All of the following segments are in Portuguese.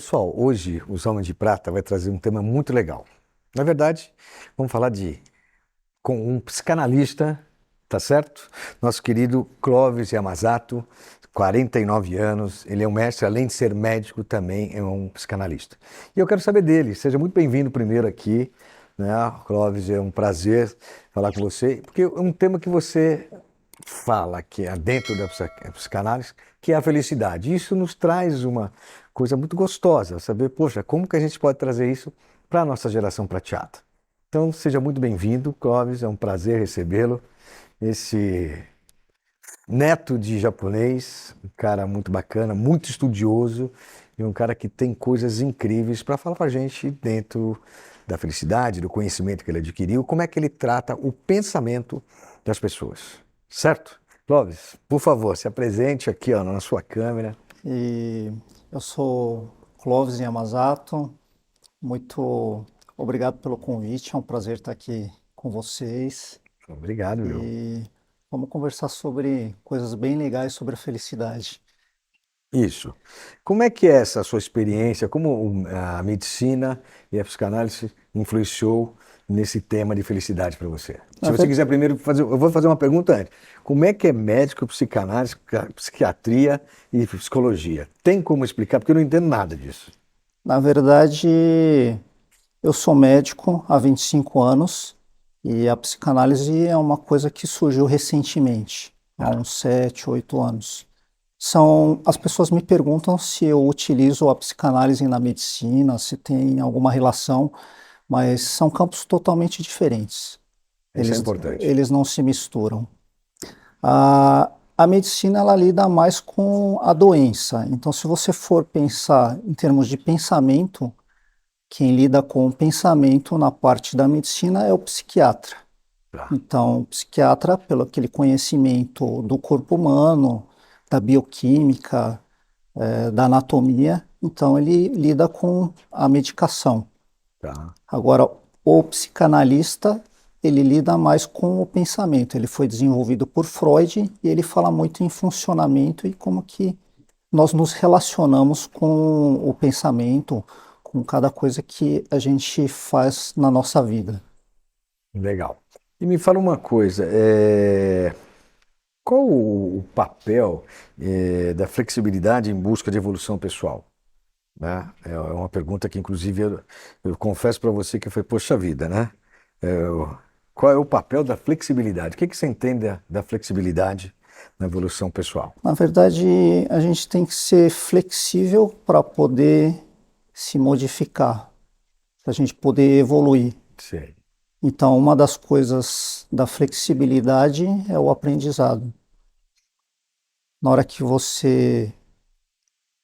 Pessoal, hoje o Homens de Prata vai trazer um tema muito legal. Na verdade, vamos falar com um psicanalista, tá certo? Nosso querido Clóvis Yamazato, 49 anos, ele é um mestre, além de ser médico, também é um psicanalista. E eu quero saber dele, seja muito bem-vindo primeiro aqui, né? Clóvis, é um prazer falar com você, porque é um tema que você fala que é dentro da psicanálise, que é a felicidade. Isso nos traz uma coisa muito gostosa, saber, poxa, como que a gente pode trazer isso para a nossa geração prateada. Então, seja muito bem-vindo, Clóvis, é um prazer recebê-lo. Esse neto de japonês, um cara muito bacana, muito estudioso e um cara que tem coisas incríveis para falar para a gente dentro da felicidade, do conhecimento que ele adquiriu, como é que ele trata o pensamento das pessoas. Certo? Clóvis, por favor, se apresente aqui, ó, na sua câmera. E eu sou Clóvis Yamazato, muito obrigado pelo convite, é um prazer estar aqui com vocês Obrigado, meu. e vamos conversar sobre coisas bem legais sobre a felicidade. Isso. Como é que é essa sua experiência? Como a medicina e a psicanálise influenciou nesse tema de felicidade para você? Na Se você ver- quiser primeiro fazer, eu vou fazer uma pergunta antes. Como é que é médico, psicanálise, psiquiatria e psicologia? Tem como explicar? Porque eu não entendo nada disso. Na verdade, eu sou médico há 25 anos e a psicanálise é uma coisa que surgiu recentemente, há Tá. uns 7, 8 anos. As pessoas me perguntam se eu utilizo a psicanálise na medicina, se tem alguma relação, mas são campos totalmente diferentes. Isso é Eles, importante. eles não se misturam. A medicina ela lida mais com a doença. Então, se você for pensar em termos de pensamento, quem lida com o pensamento na parte da medicina é o psiquiatra. Tá. Então, o psiquiatra, pelo aquele conhecimento do corpo humano, da bioquímica, da anatomia, então ele lida com a medicação. Tá. Agora, o psicanalista, ele lida mais com o pensamento. Ele foi desenvolvido por Freud e ele fala muito em funcionamento e como que nós nos relacionamos com o pensamento, com cada coisa que a gente faz na nossa vida. Legal. E me fala uma coisa, qual o papel da flexibilidade em busca de evolução pessoal? Né? É uma pergunta que, inclusive, eu confesso para você que foi, poxa vida, né? Qual é o papel da flexibilidade? O que que você entende da flexibilidade na evolução pessoal? Na verdade, a gente tem que ser flexível para poder se modificar, para a gente poder evoluir. Sei. Então, uma das coisas da flexibilidade é o aprendizado. Na hora que você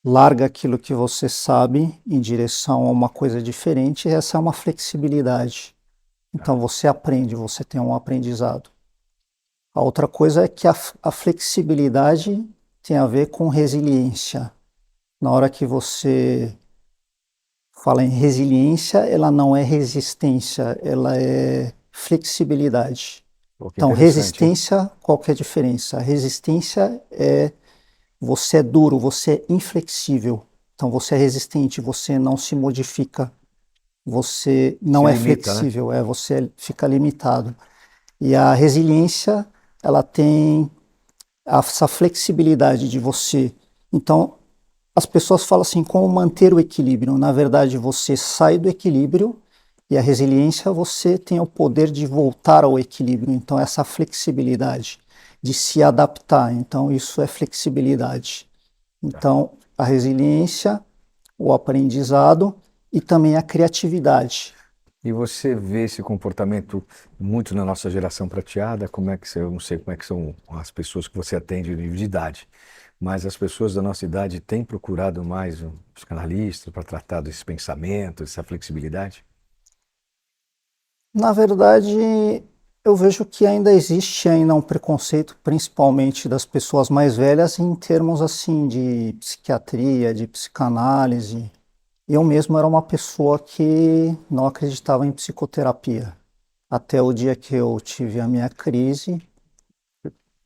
larga aquilo que você sabe em direção a uma coisa diferente, essa é uma flexibilidade. Tá. Então, você aprende, você tem um aprendizado. A outra coisa é que a flexibilidade tem a ver com resiliência. Na hora que você fala em resiliência, ela não é resistência, ela é flexibilidade. Pô, que Então, interessante, hein? resistência, qual que é a diferença? A resistência é você é duro, você é inflexível. Então, você é resistente, você não se modifica, você Se não é limita, né? flexível, você fica limitado. E a resiliência, ela tem essa flexibilidade de você. Então, as pessoas falam assim, como manter o equilíbrio. Na verdade, você sai do equilíbrio e a resiliência, você tem o poder de voltar ao equilíbrio. Então, essa flexibilidade de se adaptar. Então, isso é flexibilidade. Tá. Então, a resiliência, o aprendizado e também a criatividade. E você vê esse comportamento muito na nossa geração prateada? Como é que eu não sei como é que são as pessoas que você atende de nível de idade, mas as pessoas da nossa idade têm procurado mais um psicanalista para tratar desse pensamento, dessa flexibilidade? Na verdade, eu vejo que ainda existe ainda um preconceito, principalmente das pessoas mais velhas, em termos assim de psiquiatria, de psicanálise. Eu mesmo era uma pessoa que não acreditava em psicoterapia. Até o dia que eu tive a minha crise,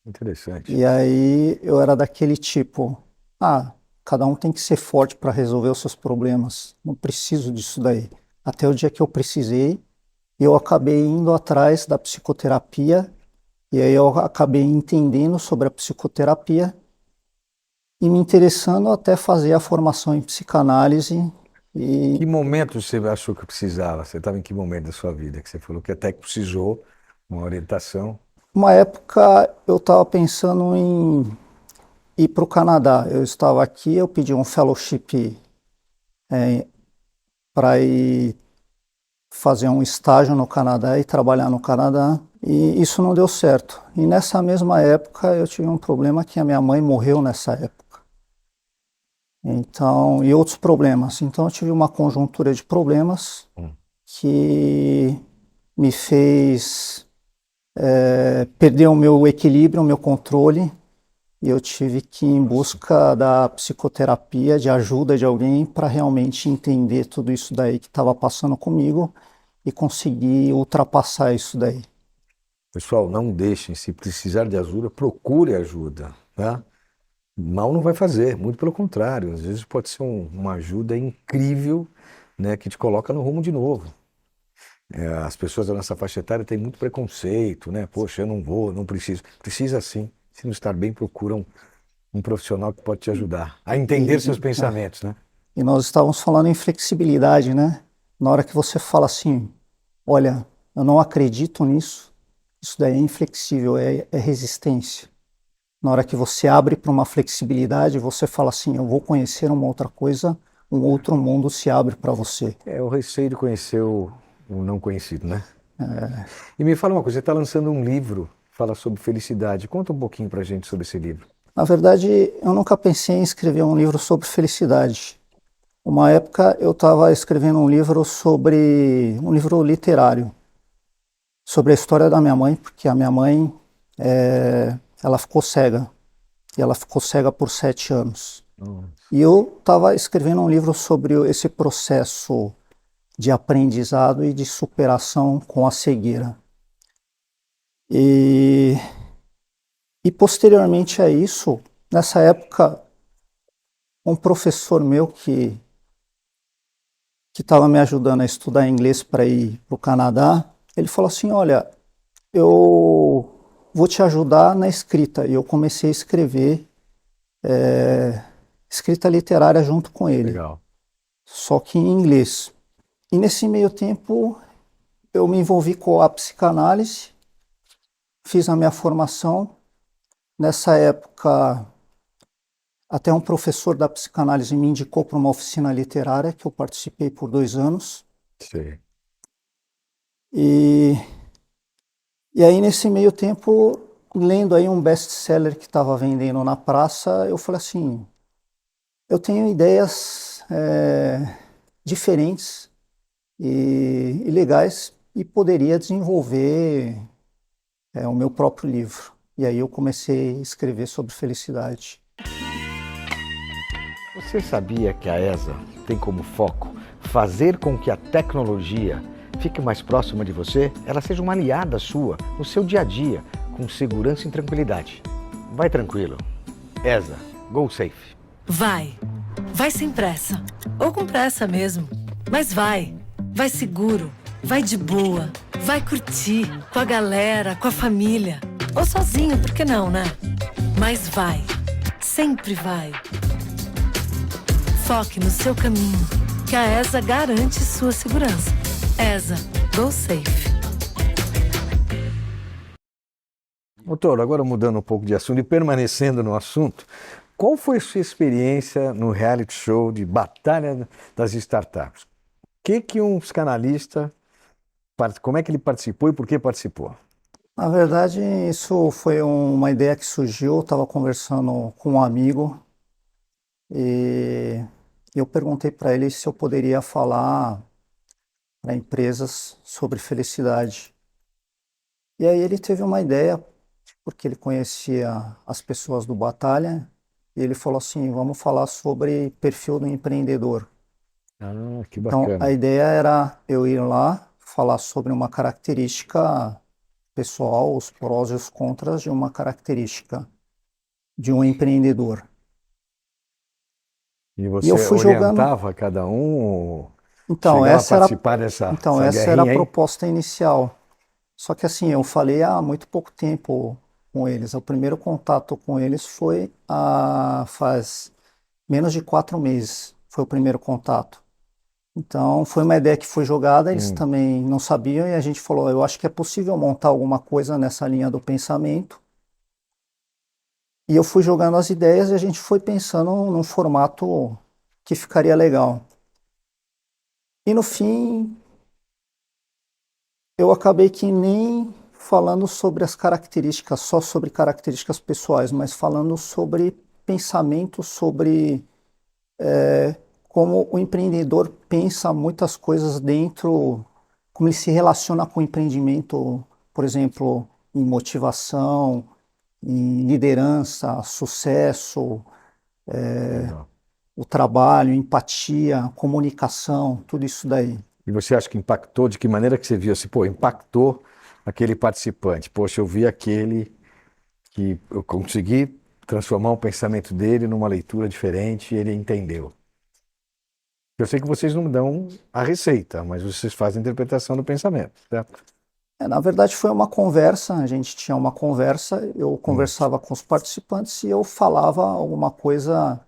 Interessante. e aí eu era daquele tipo, ah, Cada um tem que ser forte para resolver os seus problemas. Não preciso disso daí. Até o dia que eu precisei, eu acabei indo atrás da psicoterapia, e aí eu acabei entendendo sobre a psicoterapia e me interessando até fazer a formação em psicanálise. E Que momento você achou que precisava? Você estava em que momento da sua vida? Que você falou que até que precisou uma orientação. uma época eu estava pensando em ir para o Canadá. Eu estava aqui, eu pedi um fellowship para ir fazer um estágio no Canadá e trabalhar no Canadá. E isso não deu certo. E nessa mesma época eu tive um problema que a minha mãe morreu nessa época. Então, e outros problemas. Então eu tive uma conjuntura de problemas que me fez perder o meu equilíbrio, o meu controle, e eu tive que ir em busca da psicoterapia, de ajuda de alguém para realmente entender tudo isso daí que estava passando comigo e conseguir ultrapassar isso daí. Pessoal, não deixem, se precisar de ajuda, procure ajuda, tá? Mal não vai fazer, muito pelo contrário. Às vezes pode ser uma ajuda incrível, né, que te coloca no rumo de novo. As pessoas da nossa faixa etária têm muito preconceito, né? Poxa, eu não vou, não preciso. Precisa sim. Se não estar bem, procura um profissional que pode te ajudar a entender seus pensamentos, né? E nós estávamos falando em flexibilidade, né? Na hora que você fala assim, olha, eu não acredito nisso, isso daí é inflexível, é resistência. Na hora que você abre para uma flexibilidade, você fala assim, eu vou conhecer uma outra coisa, um outro mundo se abre para você. É o receio de conhecer o não conhecido, né? E me fala uma coisa, você está lançando um livro, fala sobre felicidade. Conta um pouquinho pra gente sobre esse livro. Na verdade, eu nunca pensei em escrever um livro sobre felicidade. Uma época eu estava escrevendo um livro literário, sobre a história da minha mãe, porque a minha mãe, ela ficou cega, e ela ficou cega por 7 anos. E eu estava escrevendo um livro sobre esse processo de aprendizado e de superação com a cegueira. E, e posteriormente a isso, nessa época, um professor meu que estava me ajudando a estudar inglês para ir para o Canadá, ele falou assim, olha, eu vou te ajudar na escrita. E eu comecei a escrever escrita literária junto com ele, Legal. só que em inglês. E nesse meio tempo eu me envolvi com a psicanálise, fiz a minha formação. Nessa época, até um professor da psicanálise me indicou para uma oficina literária que eu participei por 2 anos. Sei. E aí, nesse meio tempo, lendo aí um best-seller que estava vendendo na praça, eu falei assim, eu tenho ideias diferentes e legais e poderia desenvolver o meu próprio livro. E aí eu comecei a escrever sobre felicidade. Você sabia que a ESA tem como foco fazer com que a tecnologia fique mais próxima de você? Ela seja uma aliada sua no seu dia a dia, com segurança e tranquilidade. Vai tranquilo. ESA, go safe. Vai. Vai sem pressa. Ou com pressa mesmo. Mas vai. Vai seguro. Vai de boa. Vai curtir. Com a galera, com a família. Ou sozinho, por que não, né? Mas vai. Sempre vai. Foque no seu caminho, que a ESA garante sua segurança. ESA, go safe. Doutor, agora mudando um pouco de assunto e permanecendo no assunto, qual foi a sua experiência no reality show de Batalha das Startups? Que um psicanalista, como é que ele participou e por que participou? Na verdade, isso foi uma ideia que surgiu. Eu estava conversando com um amigo e eu perguntei para ele se eu poderia falar para empresas sobre felicidade. E aí ele teve uma ideia, porque ele conhecia as pessoas do Batalha, e ele falou assim, vamos falar sobre perfil do empreendedor. Ah, que Então, a bacana. ideia era eu ir lá, falar sobre uma característica pessoal, os prós e os contras de uma característica de um empreendedor. E E eu você fui jogando. orientava cada um, ou Então, chegava a essa era, participar dessa então, essa essa era a guerrinha aí? proposta inicial. Só que assim, eu falei há muito pouco tempo com eles. O primeiro contato com eles foi faz menos de 4 meses. Foi o primeiro contato. Então, foi uma ideia que foi jogada, eles Hum. também não sabiam, e a gente falou, eu acho que é possível montar alguma coisa nessa linha do pensamento. E eu fui jogando as ideias e a gente foi pensando num formato que ficaria legal. E no fim, eu acabei que nem falando sobre as características, só sobre características pessoais, mas falando sobre pensamento, sobre como o empreendedor pensa muitas coisas dentro, como ele se relaciona com o empreendimento, por exemplo, em motivação, em liderança, sucesso, Legal. o trabalho, empatia, comunicação, tudo isso daí. E você acha que impactou? De que maneira que você viu assim, pô, impactou aquele participante? Poxa, eu vi aquele que eu consegui transformar o pensamento dele numa leitura diferente e ele entendeu. Eu sei que vocês não dão a receita, mas vocês fazem a interpretação do pensamento, certo? Na verdade, foi uma conversa, a gente tinha uma conversa, eu Hum. conversava com os participantes e eu falava alguma coisa,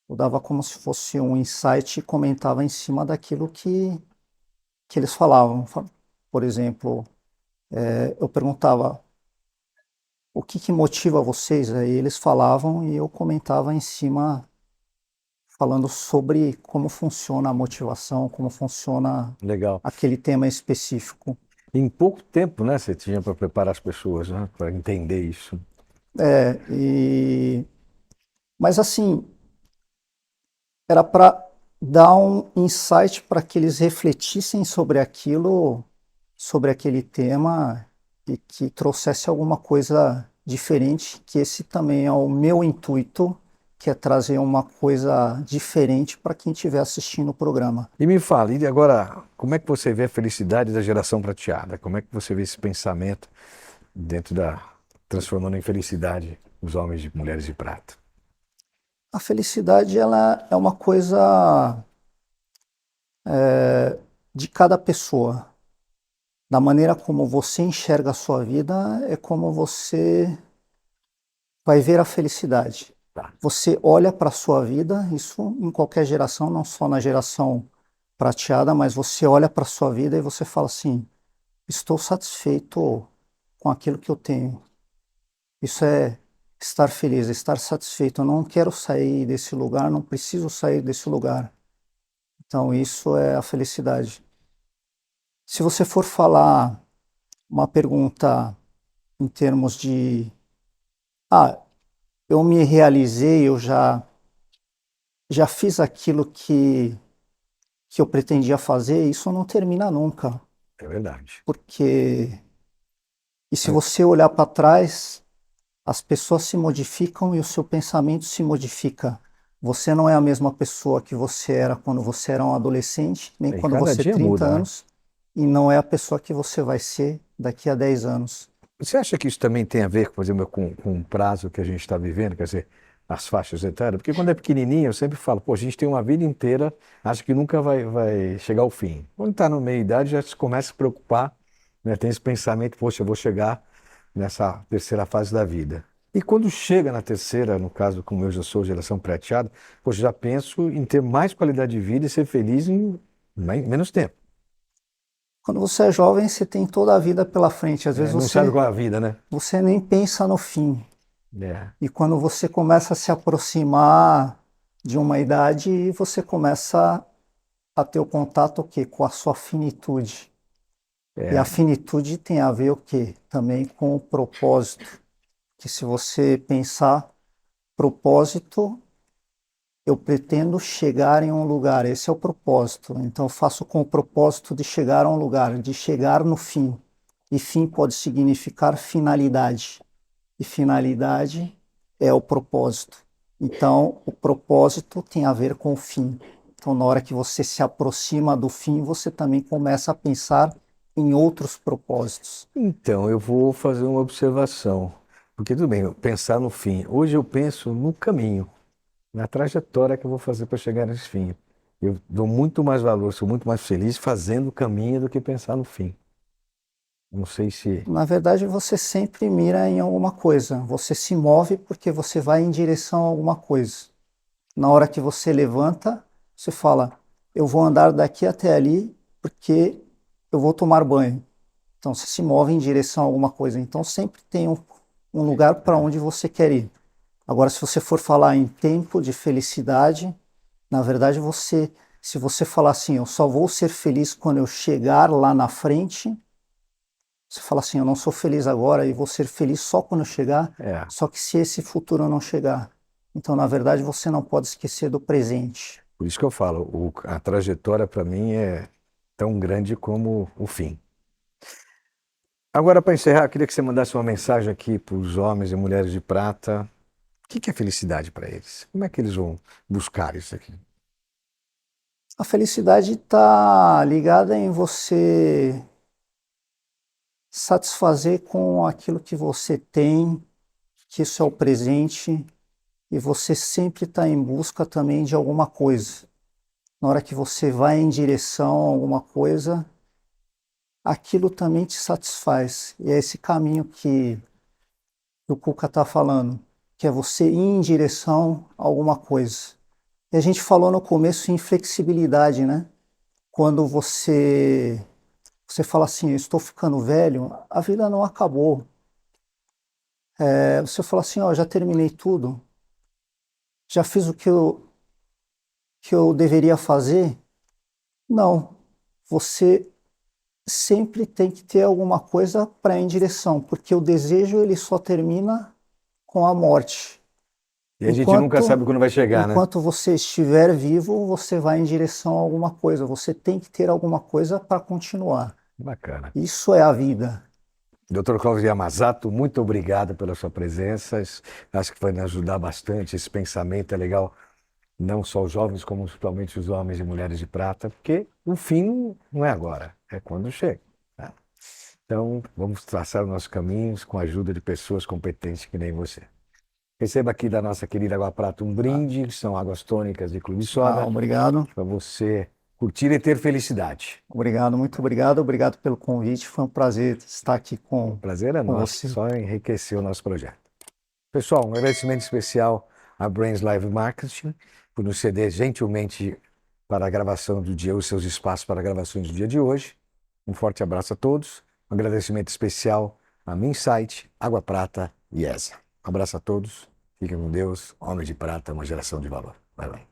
eu dava como se fosse um insight e comentava em cima daquilo que eles falavam. Por exemplo, eu perguntava o que motiva vocês? Aí eles falavam e eu comentava em cima, falando sobre como funciona a motivação, como funciona Legal. aquele tema específico. Em pouco tempo, né, você tinha para preparar as pessoas, né, para entender isso. É, e... Mas assim, era para dar um insight para que eles refletissem sobre aquilo, sobre aquele tema e que trouxesse alguma coisa diferente, que esse também é o meu intuito, que é trazer uma coisa diferente para quem estiver assistindo o programa. E me fala, e agora, como é que você vê a felicidade da geração prateada? Como é que você vê esse pensamento dentro transformando em felicidade os homens e mulheres de prata? A felicidade ela é uma coisa de cada pessoa. Da maneira como você enxerga a sua vida, é como você vai ver a felicidade. Tá. Você olha para a sua vida, isso em qualquer geração, não só na geração prateada, mas você olha para a sua vida e você fala assim: estou satisfeito com aquilo que eu tenho. Isso é estar feliz, estar satisfeito. Eu não quero sair desse lugar, não preciso sair desse lugar. Então, isso é a felicidade. Se você for falar uma pergunta em termos de, ah, eu me realizei, eu já fiz aquilo que eu pretendia fazer, isso não termina nunca, É verdade. porque e se É, você olhar para trás, as pessoas se modificam e o seu pensamento se modifica. Você não é a mesma pessoa que você era quando você era um adolescente, nem e quando cada você dia tem 30 muda, né? anos, e não é a pessoa que você vai ser daqui a 10 anos. Você acha que isso também tem a ver, por exemplo, com o prazo que a gente está vivendo, quer dizer, as faixas etárias? Porque quando é pequenininho, eu sempre falo, pô, a gente tem uma vida inteira, acho que nunca vai chegar ao fim. Quando está no meio-idade, já se começa a se preocupar, né? Tem esse pensamento, poxa, eu vou chegar nessa terceira fase da vida. E quando chega na terceira, no caso, como eu já sou geração prateada, poxa, já penso em ter mais qualidade de vida e ser feliz em menos tempo. Quando você é jovem, você tem toda a vida pela frente. Às vezes Não sabe qual é a vida, né? você nem pensa no fim. É, E quando você começa a se aproximar de uma idade, você começa a ter o contato o quê? Com a sua finitude. E a é, finitude tem a ver o quê? Também com o propósito. Que se você pensar propósito, eu pretendo chegar em um lugar, esse é o propósito. Então eu faço com o propósito de chegar a um lugar, de chegar no fim. E fim pode significar finalidade. E finalidade é o propósito. Então, o propósito tem a ver com o fim. Então, na hora que você se aproxima do fim, você também começa a pensar em outros propósitos. Então, eu vou fazer uma observação. Porque tudo bem, pensar no fim. Hoje eu penso no caminho. na trajetória que eu vou fazer para chegar nesse fim. Eu dou muito mais valor, sou muito mais feliz fazendo o caminho do que pensar no fim. Não sei se... Na verdade, você sempre mira em alguma coisa. Você se move porque você vai em direção a alguma coisa. Na hora que você levanta, você fala, eu vou andar daqui até ali porque eu vou tomar banho. Então, você se move em direção a alguma coisa. Então, sempre tem um lugar para onde você quer ir. Agora, se você for falar em tempo de felicidade, na verdade, se você falar assim, eu só vou ser feliz quando eu chegar lá na frente, você fala assim, eu não sou feliz agora e vou ser feliz só quando eu chegar, É, só que se esse futuro não chegar. Então, na verdade, você não pode esquecer do presente. por isso que eu falo, a trajetória para mim é tão grande como o fim. Agora, para encerrar, eu queria que você mandasse uma mensagem aqui para os homens e mulheres de prata. O que é felicidade para eles? Como é que eles vão buscar isso aqui? A felicidade está ligada em você satisfazer com aquilo que você tem, que isso é o presente, e você sempre está em busca também de alguma coisa. Na hora que você vai em direção a alguma coisa, aquilo também te satisfaz. E é esse caminho que o Cuca está falando, que é você ir em direção a alguma coisa. E a gente falou no começo em flexibilidade, né? Quando você fala assim, eu estou ficando velho, a vida não acabou. Você fala assim, ó, já terminei tudo, já fiz o que eu deveria fazer. Não, você sempre tem que ter alguma coisa para ir em direção, porque o desejo ele só termina com a morte. E a gente nunca sabe quando vai chegar, né? Enquanto você estiver vivo, você vai em direção a alguma coisa. Você tem que ter alguma coisa para continuar. Bacana. Isso é a vida. Dr. Clóvis Yamazato, muito obrigado pela sua presença. Acho que vai nos ajudar bastante. Esse pensamento é legal, não só os jovens, como principalmente os homens e mulheres de prata, porque o fim não é agora, é quando chega, né? Então, vamos traçar os nossos caminhos com a ajuda de pessoas competentes que nem você. Receba aqui da nossa querida Água Prata um brinde, que são águas tônicas de Clube Soda, Obrigado. para você curtir e ter felicidade. Obrigado, muito obrigado. Obrigado pelo convite. Foi um prazer estar aqui O prazer é nosso, você. só enriqueceu o nosso projeto. Pessoal, um agradecimento especial à Brains Live Marketing por nos ceder gentilmente para a gravação do dia, os seus espaços para gravações do dia de hoje. Um forte abraço a todos. Um agradecimento especial a Minsight, Água Prata e ESA. Um abraço a todos. Fiquem com Deus. Homem de Prata, uma geração de valor. Bye, bye.